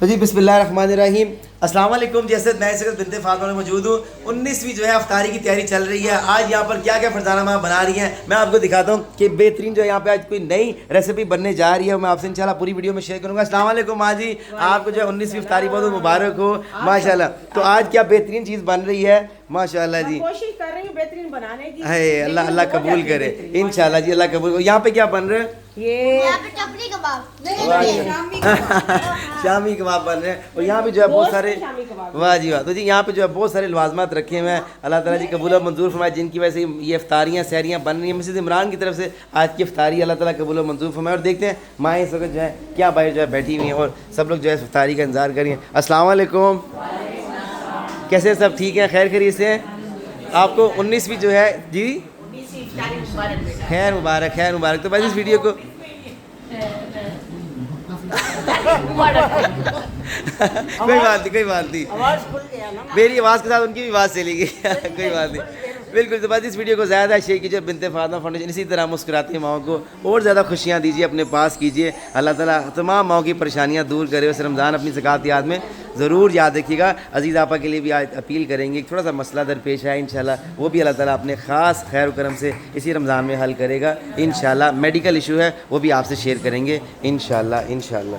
تو جی بسم اللہ الرحمن الرحیم، السلام علیکم جی۔ اسد میں سید بنت فاطمہ میں موجود ہوں۔ 19ویں جو ہے افطاری کی تیاری چل رہی ہے۔ آج یہاں پر کیا کیا فرزانہ ماں بنا رہی ہیں میں آپ کو دکھاتا ہوں کہ بہترین جو ہے یہاں پہ آج کوئی نئی ریسیپی بننے جا رہی ہے، میں آپ سے انشاءاللہ پوری ویڈیو میں شیئر کروں گا۔ السلام علیکم ماں جی، آپ کو جو ہے 19ویں افطاری بہت مبارک ہو ماشاءاللہ۔ تو آج کیا بہترین چیز بن رہی ہے ماشاءاللہ جی، کوشش کر رہی ہوں بہترین بنانے کی، ہے اللہ قبول کرے انشاءاللہ جی، اللہ قبول کرے۔ یہاں پہ کیا بن رہا ہے؟ چپلی کباب، شامی کباب بن رہے ہیں، اور یہاں پہ جو ہے بہت سارے، واہ جی واہ۔ تو جی یہاں پہ جو ہے بہت سارے لوازمات رکھے ہوئے ہیں، اللہ تعالیٰ جی قبول و منظور فرمائے، جن کی وجہ سے یہ افطاریاں سحریاں بن رہی ہیں۔ مسجد عمران کی طرف سے آج کی افطاری اللہ تعالیٰ قبول و منظور فرمائے۔ اور دیکھتے ہیں مائیں اس وقت جو ہے کیا باہر جو ہے بیٹھی ہوئی ہیں اور سب لوگ جو ہے افطاری کا انتظار کر رہی ہیں۔ السلام علیکم، کیسے سب ٹھیک ہیں؟ خیر خیریت سے ہیں؟ آپ کو 19ویں جو ہے جی خیر مبارک، خیر مبارک۔ تو بس اس ویڈیو کو کوئی بات نہیں، کوئی بات نہیں، میری آواز کے ساتھ ان کی بھی آواز چلی گئی کوئی بات نہیں، بالکل۔ تو بس اس ویڈیو کو زیادہ شیئر کیجیے، بنت فاطمہ فاؤنڈیشن اسی طرح مسکراتی ماؤں کو اور زیادہ خوشیاں دیجیے، اپنے پاس کیجیے۔ اللہ تعالیٰ تمام ماؤں کی پریشانیاں دور کرے۔ اس رمضان اپنی زکوٰۃ یاد میں ضرور یاد رکھیے گا۔ عزیز آپا کے لیے بھی آج اپیل کریں گے، تھوڑا سا مسئلہ درپیش ہے، انشاءاللہ وہ بھی اللہ تعالیٰ اپنے خاص خیر و کرم سے اسی رمضان میں حل کرے گا انشاءاللہ۔ میڈیکل ایشو ہے وہ بھی آپ سے شیئر کریں گے انشاءاللہ انشاءاللہ۔